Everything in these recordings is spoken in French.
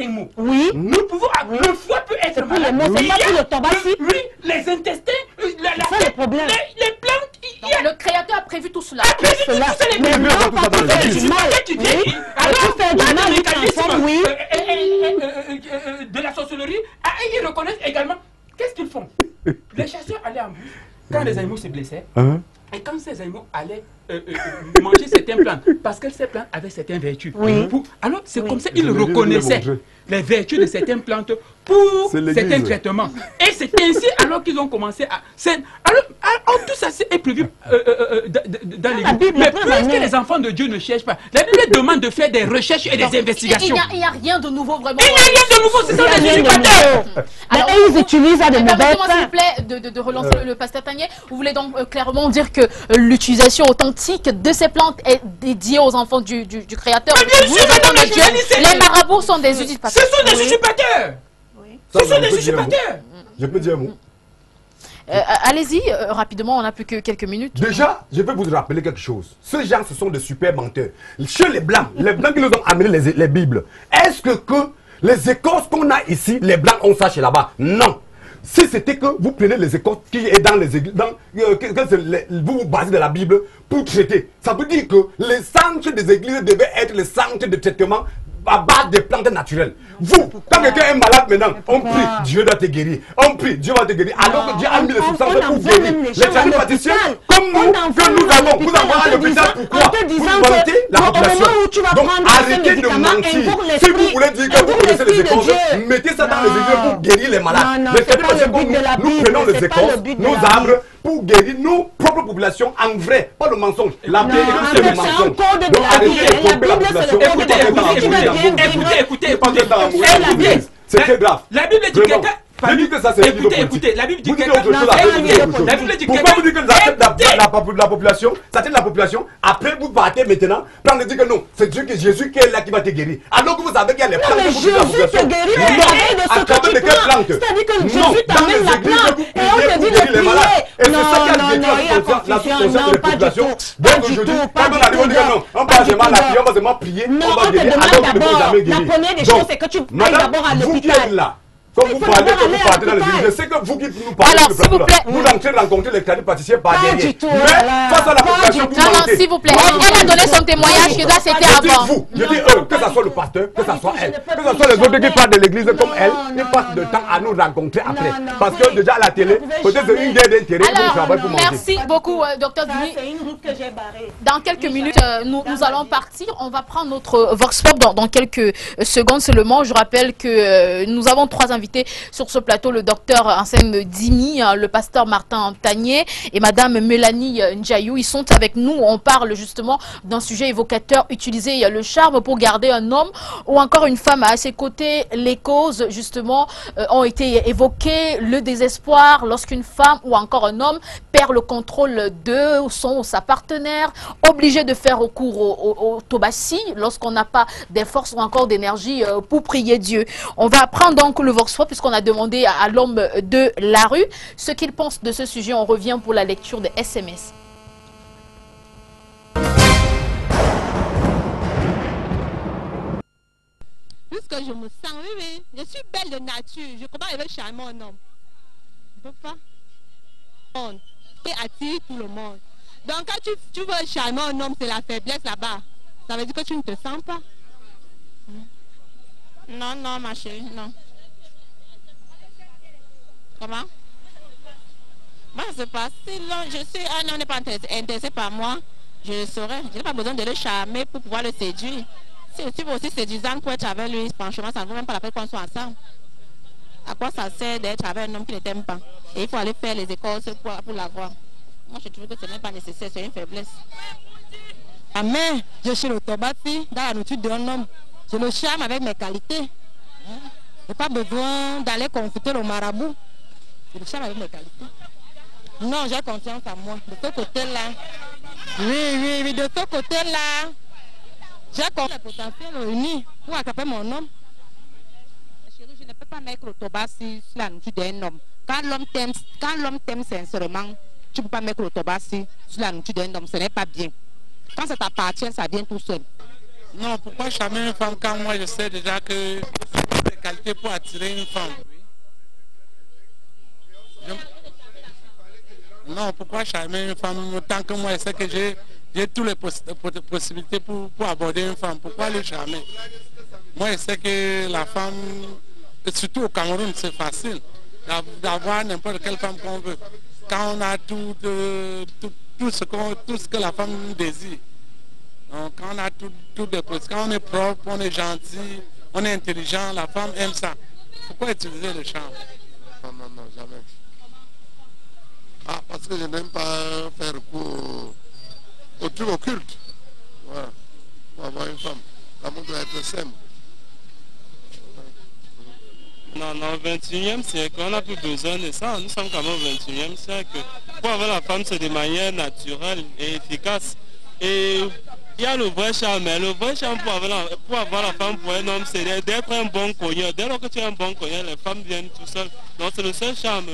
mots. Oui. Nous pouvons. Le foie peut être malade. C'est pas pour le tobassi. Oui, les intestins, c'est ça le problème. Les plantes. Donc, le créateur a prévu tout cela. A prévu tout cela. Mais non, pas pour faire du mal. Alors, faire du mal, oui. De la sorcellerie, ils reconnaissent également. Qu'est-ce qu'ils font? Les chasseurs allaient en bus quand les animaux se blessaient. Et quand ces animaux allaient manger certaines plantes, parce que ces plantes avaient certaines vertus. Alors, c'est comme ça qu'ils reconnaissaient les vertus de certaines plantes pour certains traitements. Et c'est ainsi alors qu'ils ont commencé à... Alors, tout ça est prévu dans les Bible. Mais puisque les enfants de Dieu ne cherchent pas, la Bible demande de faire des recherches et des investigations. Il n'y a rien de nouveau vraiment. Il n'y a rien de nouveau, c'est ça les usurpateurs. Alors, ils utilisent à des mauvais permettez-moi s'il vous plaît de relancer le pasteur Tanier. Vous voulez donc clairement dire que l'utilisation authentique de ces plantes est dédiée aux enfants du Créateur? Mais bien sûr, madame la journaliste, les marabouts sont des usurpateurs. Ce sont des usurpateurs. Ce sont des usurpateurs. Je peux dire un mot. Allez-y, rapidement, on n'a plus que quelques minutes. Déjà, je vais vous rappeler quelque chose. Ces gens, ce sont des super menteurs. Chez les Blancs qui nous ont amené les Bibles, est-ce que les écorces qu'on a ici, les Blancs ont ça chez là-bas? Non. Si c'était que vous prenez les écorces qui est dans les églises, vous vous basez de la Bible pour traiter, ça veut dire que les centres des églises devaient être les centres de traitement à base des plantes naturelles. Vous, quand quelqu'un est malade maintenant, on prie, Dieu doit te guérir. On prie, Dieu va te guérir. Alors que Dieu a mis les substances pour guérir. Les tradipraticiens, comme nous, que nous avons, vous avons à l'hôpital, pourquoi? Vous mentez la population. Donc arrêtez de mentir. Si vous voulez dire que vous connaissez les écorces, mettez ça dans les églises pour guérir les malades. Les tradipraticiens comme nous prenons les écorces, nos arbres, pour guérir nos propres populations en vrai, pas le mensonge. La Bible, c'est le mensonge. Donc arrêtez de tromper la population. Écoutez, c'est très grave. La Bible dit quelqu'un. Écoutez, la Bible dit quelqu'un. Pourquoi vous dites que ça aide la population? Ça aide la population. Après, vous partez maintenant. Puis on dit que non, c'est Dieu que Jésus qui est là qui va te guérir. Alors que vous savez qu'il y a les plantes pour guérir la population. Non, à travers de quelles plantes? C'est-à-dire que Jésus t'amène la plante et on te dit de prier. Et c'est ça qui a détruit la conscience de la population. Donc aujourd'hui, quand on arrive, on dit que non, on va seulement la prier, on va seulement prier, on va guérir. Alors que ne peut jamais guérir. La première des choses, c'est que tu ailles d'abord à l'hôpital. Comme vous parlez, que vous partez dans les villes, je sais que vous qui nous parlez de ce plateau-là, vous entrez rencontrer les tradipraticiens par derrière. Mais face à la population, vous mentez. Non, s'il vous plaît. Elle a donné son témoignage, que ça c'était avant. Je dis eux, que ce soit le pasteur, que ce soit elle, que ce soit les autres qui parlent de l'église comme elle, ils passent de temps à nous rencontrer après. Parce que déjà à la télé, peut-être c'est une guerre d'intérêt pour travailler pour manger. Merci beaucoup, docteur Dini. C'est une route que j'ai barrée. Dans quelques minutes, nous allons partir. On va prendre notre Vox Pop dans quelques secondes seulement. Je rappelle que nous avons 3 invités sur ce plateau, le docteur Ansem Dini, le pasteur Martin Tanier et madame Mélanie Njayou. Ils sont avec nous. On parle justement d'un sujet évocateur, utiliser le charme pour garder un homme ou encore une femme à ses côtés. Les causes justement ont été évoquées, le désespoir lorsqu'une femme ou encore un homme perd le contrôle de son ou sa partenaire, obligé de faire recours au tobassi lorsqu'on n'a pas des forces ou encore d'énergie pour prier Dieu. On va prendre donc le Vox Pop puisqu'on a demandé à l'homme de la rue ce qu'il pense de ce sujet. On revient pour la lecture des SMS. Puisque je me sens, oui, je suis belle de nature. Je comprends, je veux charmer un homme. Je ne peux pas. Et attire tout le monde. Donc quand tu veux charmer un homme, c'est la faiblesse là-bas. Ça veut dire que tu ne te sens pas. Non, non, ma chérie, non. Comment? Moi, c'est pas si long. Je suis un homme n'est pas intéressé par moi. Je le saurais. Je n'ai pas besoin de le charmer pour pouvoir le séduire. Si tu veux aussi séduisant pour être avec lui, franchement, ça ne vaut même pas la peine qu'on soit ensemble. À quoi ça sert d'être avec un homme qui ne t'aime pas? Et il faut aller faire les écoles pour l'avoir. Moi, je trouve que ce n'est pas nécessaire, c'est une faiblesse. Ah, mais je suis le tobassi dans la nourriture d'un homme. Je le charme avec mes qualités. Je n'ai pas besoin d'aller consulter le marabout. Je le charme avec mes qualités. Non, j'ai confiance en moi. De ce côté-là. Oui, de ce côté-là. J'ai confiance le potentiel réuni pour attraper mon homme. Chérie, je ne peux pas mettre le tobassi sur la nourriture d'un homme. Quand l'homme t'aime sincèrement, tu ne peux pas mettre le tobassi sur la nourriture d'un homme. Ce n'est pas bien. Quand ça t'appartient, ça vient tout seul. Non, pourquoi charmer une femme quand moi je sais déjà que qualités pour attirer une femme. Non, pourquoi charmer une femme tant que moi je sais que j'ai toutes les possibilités pour aborder une femme. Pourquoi les charmer? Moi je sais que la femme, surtout au Cameroun, c'est facile d'avoir n'importe quelle femme qu'on veut. Quand on a tout ce que la femme désire. Donc, quand on a quand on est propre, on est gentil, on est intelligent, la femme aime ça. Pourquoi utiliser le charme? Non, non, non, jamais. Ah, parce que je n'aime pas faire recours au truc occulte. Voilà. Pour avoir une femme. L'amour doit être simple. Non, dans le 21e siècle, on n'a plus besoin de ça. Nous sommes quand même au 21e siècle. Pour avoir la femme, c'est de manière naturelle et efficace. Et il y a le vrai charme. Le vrai charme pour avoir la femme pour un homme, c'est d'être un bon cogneur. Dès lors que tu es un bon cogneur, les femmes viennent tout seules. Donc c'est le seul charme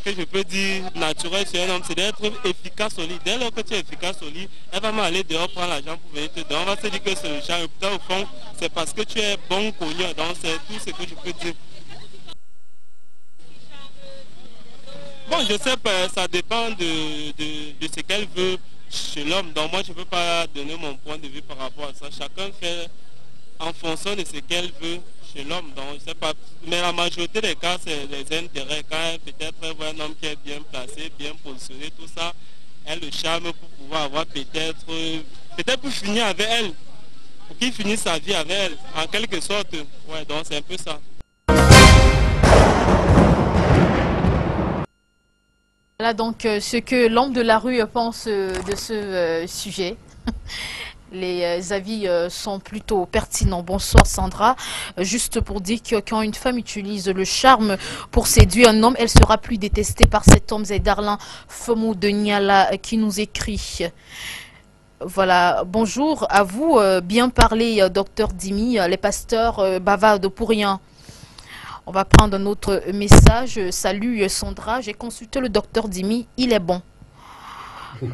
que je peux dire naturel sur un homme, c'est d'être efficace au lit. Dès lors que tu es efficace au lit, elle va m'aller dehors prendre l'argent pour venir te donner. On va se dire que c'est le charme. Peut-être au fond, c'est parce que tu es bon cogneur. Donc c'est tout ce que je peux dire. Bon, je sais pas, ça dépend de ce qu'elle veut chez l'homme. Donc moi, je ne peux pas donner mon point de vue par rapport à ça. Chacun fait en fonction de ce qu'elle veut chez l'homme. Donc je sais pas. Mais la majorité des cas, c'est les intérêts. Quand peut-être elle voit un homme qui est bien placé, bien positionné, tout ça, elle le charme pour pouvoir avoir peut-être pour finir avec elle. Pour qu'il finisse sa vie avec elle, en quelque sorte. Ouais, donc c'est un peu ça. Voilà donc ce que l'homme de la rue pense de ce sujet. Les avis sont plutôt pertinents. Bonsoir Sandra. Juste pour dire que quand une femme utilise le charme pour séduire un homme, elle sera plus détestée par cet homme. C'est Darlin Fomou de Niala qui nous écrit. Voilà, bonjour à vous. Bien parlé, docteur Dimi. Les pasteurs bavardent pour rien. On va prendre un autre message. Salut Sandra, j'ai consulté le docteur Dimi, il est bon.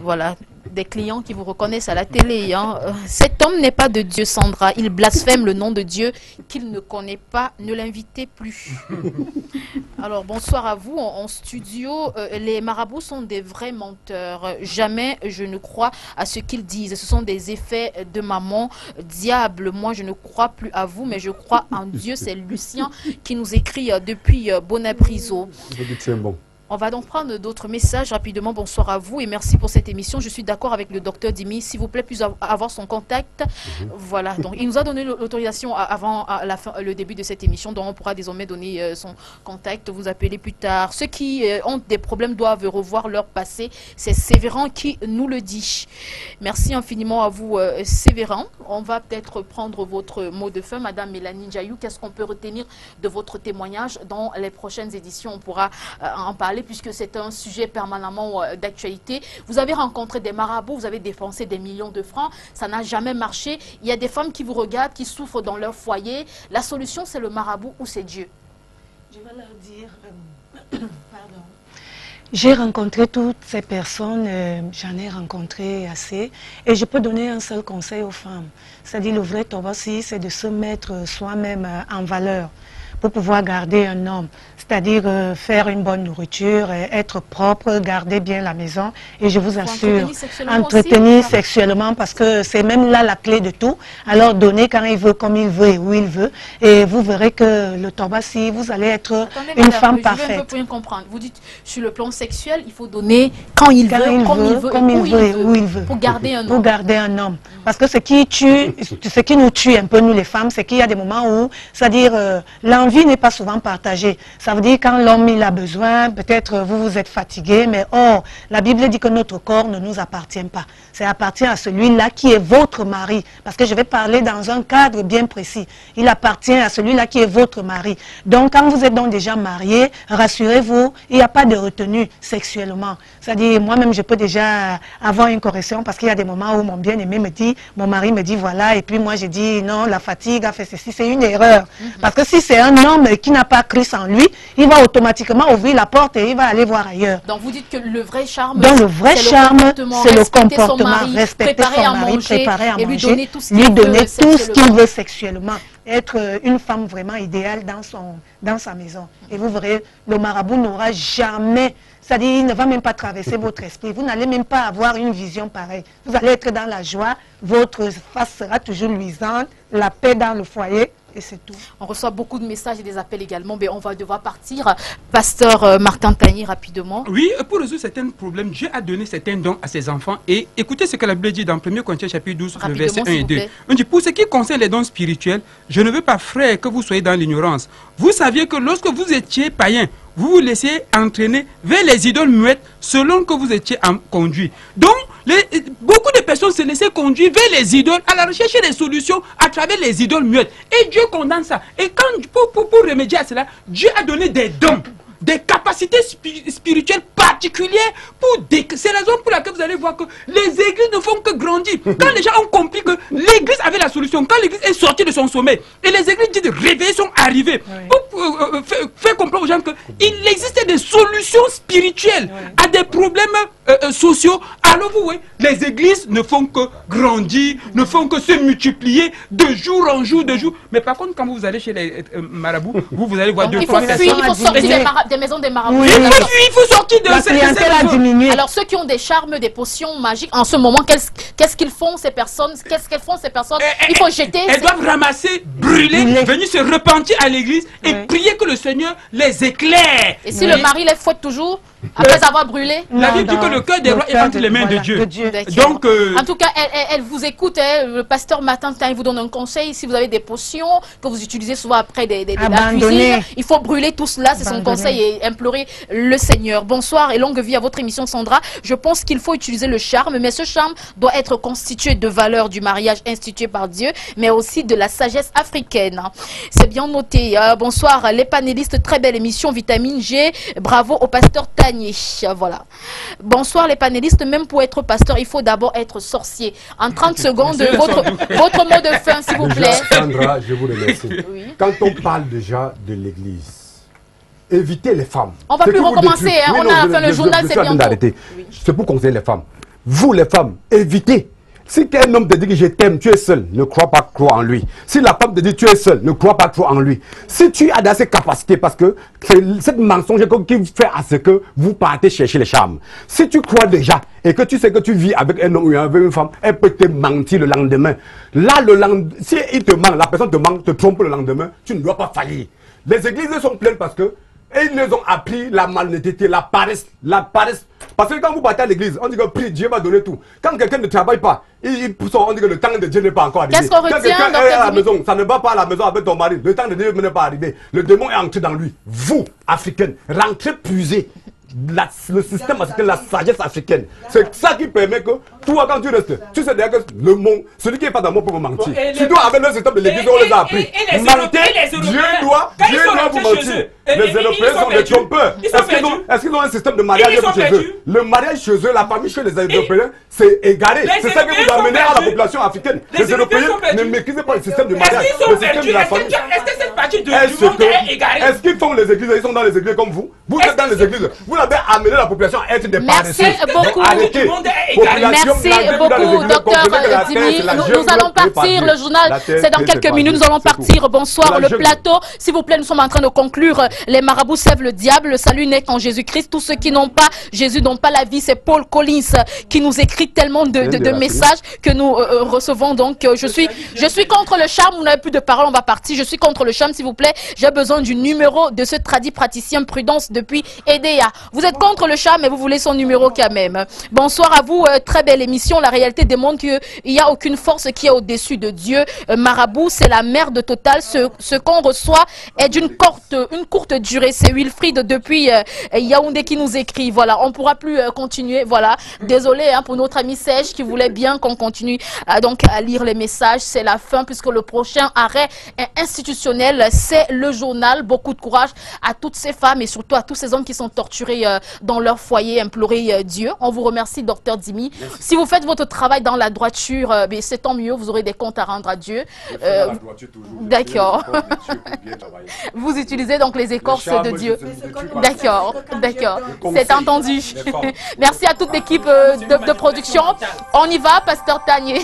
Voilà, des clients qui vous reconnaissent à la télé. Hein. Cet homme n'est pas de Dieu, Sandra. Il blasphème le nom de Dieu qu'il ne connaît pas. Ne l'invitez plus. Alors, bonsoir à vous. En studio, les marabouts sont des vrais menteurs. Jamais je ne crois à ce qu'ils disent. Ce sont des effets de maman. Diable, moi, je ne crois plus à vous, mais je crois en Dieu. C'est Lucien qui nous écrit depuis Bonapriso. C'est bon. On va donc prendre d'autres messages rapidement. Bonsoir à vous et merci pour cette émission. Je suis d'accord avec le docteur Dimi. S'il vous plaît, puis avoir son contact. Voilà. Donc, il nous a donné l'autorisation avant le début de cette émission. Donc, on pourra désormais donner son contact. Vous appelez plus tard. Ceux qui ont des problèmes doivent revoir leur passé. C'est Sévéran qui nous le dit. Merci infiniment à vous, Sévéran. On va peut-être prendre votre mot de fin. Madame Mélanie Ndiayou, qu'est-ce qu'on peut retenir de votre témoignage? Dans les prochaines éditions, on pourra en parler, puisque c'est un sujet permanemment d'actualité. Vous avez rencontré des marabouts, vous avez dépensé des millions de francs, ça n'a jamais marché. Il y a des femmes qui vous regardent, qui souffrent dans leur foyer. La solution, c'est le marabout ou c'est Dieu? Je vais leur dire, pardon. J'ai rencontré toutes ces personnes, j'en ai rencontré assez, et je peux donner un seul conseil aux femmes. C'est-à-dire, le vrai tobassi, c'est de se mettre soi-même en valeur pour pouvoir garder un homme. C'est-à-dire faire une bonne nourriture, être propre, garder bien la maison. Et je vous assure, entretenir sexuellement, parce que c'est même là la clé de tout. Alors donner quand il veut, comme il veut et où il veut. Et vous verrez que le tobassi, vous allez être une femme parfaite. Je veux un peu pour comprendre. Vous dites, sur le plan sexuel, il faut donner quand il veut, comme il veut et où il veut. Pour garder un homme. Pour garder un homme. Parce que ce qui nous tue un peu, nous les femmes, c'est qu'il y a des moments où, c'est-à-dire, l'envie n'est pas souvent partagée. Ça veut dire quand l'homme il a besoin, peut-être vous êtes fatigué, mais or, la Bible dit que notre corps ne nous appartient pas. Ça appartient à celui-là qui est votre mari. Parce que je vais parler dans un cadre bien précis. Il appartient à celui-là qui est votre mari. Donc, quand vous êtes donc déjà marié, rassurez-vous, il n'y a pas de retenue sexuellement. C'est-à-dire, moi-même, je peux déjà avoir une correction parce qu'il y a des moments où mon bien-aimé me dit, mon mari me dit voilà, et puis moi, je dis non, la fatigue a fait ceci. C'est une erreur. Parce que si c'est un un homme qui n'a pas Christ en lui, il va automatiquement ouvrir la porte et il va aller voir ailleurs. Donc vous dites que le vrai charme, donc le vrai charme, c'est le comportement, respecter son mari, préparer à et manger, lui donner tout ce qu'il veut sexuellement. Être une femme vraiment idéale dans sa maison. Et vous verrez, le marabout n'aura jamais, c'est-à-dire il ne va même pas traverser votre esprit. Vous n'allez même pas avoir une vision pareille. Vous allez être dans la joie, votre face sera toujours luisante, la paix dans le foyer. Et c'est tout. On reçoit beaucoup de messages et des appels également, mais on va devoir partir. Pasteur Martin Tagny, rapidement. Oui, pour résoudre certains problèmes, Dieu a donné certains dons à ses enfants. Et écoutez ce que la Bible dit dans 1 Corinthiens chapitre 12, le verset 1 et 2. On dit, pour ce qui concerne les dons spirituels, je ne veux pas, frère, que vous soyez dans l'ignorance. Vous saviez que lorsque vous étiez païen, vous vous laissiez entraîner vers les idoles muettes selon que vous étiez conduit. Donc, beaucoup de personnes se laissaient conduire vers les idoles à la recherche des solutions à travers les idoles muettes. Et Dieu condamne ça. Et pour remédier à cela, Dieu a donné des dons, des capacités spirituelles particulières. C'est la raison pour laquelle vous allez voir que les églises ne font que grandir. Quand les gens ont compris que l'église avait la solution, quand l'église est sortie de son sommeil, et les églises dites réveillées sont arrivées, pour faire comprendre aux gens qu'il existait des solutions spirituelles à des problèmes sociaux. Alors vous voyez, les églises ne font que grandir, ne font que se multiplier de jour en jour, Mais par contre, quand vous allez chez les marabouts, vous allez voir deux, trois personnes. Il faut sortir des maisons des marabouts. Oui. Il faut sortir de la clientèle a diminué. Alors ceux qui ont des charmes, des potions magiques, en ce moment, qu'est-ce qu'ils font ces personnes? Qu'est-ce qu'elles font ces personnes? Il faut jeter. Elles doivent ramasser, brûler, venir se repentir à l'église et prier que le Seigneur les éclaire. Et si le mari les fouette toujours après avoir brûlé? La Bible dit que le cœur des rois est entre les mains de Dieu. Donc, en tout cas, elle vous écoute. Le pasteur Martin Tagny vous donne un conseil. Si vous avez des potions que vous utilisez souvent après la cuisine, il faut brûler tout cela. C'est son conseil et implorer le Seigneur. Bonsoir et longue vie à votre émission, Sandra. Je pense qu'il faut utiliser le charme, mais ce charme doit être constitué de valeurs du mariage institué par Dieu, mais aussi de la sagesse africaine. C'est bien noté. Bonsoir les panélistes. Très belle émission, Vitamine G. Bravo au pasteur Tagny. Voilà. Bonsoir les panélistes. Même pour être pasteur, il faut d'abord être sorcier. En 30 secondes, votre mot de fin, s'il vous plaît. Sandra, je vous remercie. Oui. Quand on parle déjà de l'église, évitez les femmes. On va plus recommencer. Hein. Oui, on a fait le journal, c'est bientôt. Oui. C'est pour conseiller les femmes. Vous les femmes, évitez. Si un homme te dit que je t'aime, tu es seul, ne crois pas trop en lui. Si la femme te dit tu es seul, ne crois pas trop en lui. Si tu as d'assez capacités, parce que c'est cette mensonge qui fait à ce que vous partez chercher les charmes. Si tu crois déjà et que tu sais que tu vis avec un homme ou avec une femme, elle peut te mentir le lendemain. Là, si il te ment, la personne te ment, te trompe le lendemain, tu ne dois pas faillir. Les églises sont pleines parce que ils les ont appris la malhonnêteté, la paresse. Parce que quand vous partez à l'église, on dit que prie, Dieu va donner tout. Quand quelqu'un ne travaille pas, on dit que le temps de Dieu n'est pas encore arrivé. Qu'est-ce qu'on retient quand quelqu'un est à la maison, ça ne va pas à la maison avec ton mari, le temps de Dieu n'est pas arrivé. Le démon est entré dans lui. Vous, Africains, rentrez puiser le système africain, la sagesse africaine. C'est ça qui permet que toi, quand tu restes, tu sais déjà que le monde, celui qui n'est pas dans le monde peut vous mentir. Tu dois avec le système de l'église, on les a appris. Mentir, Dieu doit vous mentir. Les Européens sont des trompeurs. Est-ce qu'ils ont un système de mariage chez eux? Le mariage chez eux, la famille chez les Européens, c'est égaré. C'est ça que vous amenez à la population africaine. Les Européens ne maîtrisent pas le système de mariage, le système de la famille. Est-ce que cette partie du monde est égarée? Est-ce qu'ils font les églises? Ils sont dans les églises comme vous. Vous êtes dans les églises. Vous avez amené la population à être des paresseux. Merci beaucoup. Arrêtez. Merci beaucoup, docteur Dimi. Nous allons partir. Le journal, c'est dans quelques minutes. Nous allons partir. Bonsoir, le plateau. S'il vous plaît, nous sommes en train de conclure. Les marabouts servent le diable. Le salut n'est qu'en Jésus-Christ. Tous ceux qui n'ont pas Jésus n'ont pas la vie. C'est Paul Collins qui nous écrit tellement de messages que nous recevons. Donc, je suis contre le charme. Vous n'avez plus de parole. On va partir. Je suis contre le charme, s'il vous plaît. J'ai besoin du numéro de ce tradit praticien Prudence depuis EDEA. Vous êtes contre le charme, mais vous voulez son numéro quand même. Bonsoir à vous. Très belle émission. La réalité démontre qu'il n'y a aucune force qui est au-dessus de Dieu. Marabout, c'est la merde totale. Ce qu'on reçoit est d'une courte durée. C'est Wilfried depuis Yaoundé qui nous écrit, voilà, on ne pourra plus continuer, voilà. Désolé pour notre ami Serge qui voulait bien qu'on continue donc à lire les messages. C'est la fin puisque le prochain arrêt institutionnel, c'est le journal. Beaucoup de courage à toutes ces femmes et surtout à tous ces hommes qui sont torturés dans leur foyer. Implorer Dieu. On vous remercie, Docteur Dimi. Merci. Si vous faites votre travail dans la droiture, c'est tant mieux. Vous aurez des comptes à rendre à Dieu. D'accord. Vous utilisez donc les écorces de Dieu. D'accord, d'accord. C'est entendu. Merci à toute l'équipe de production. On y va, Pasteur Tanier.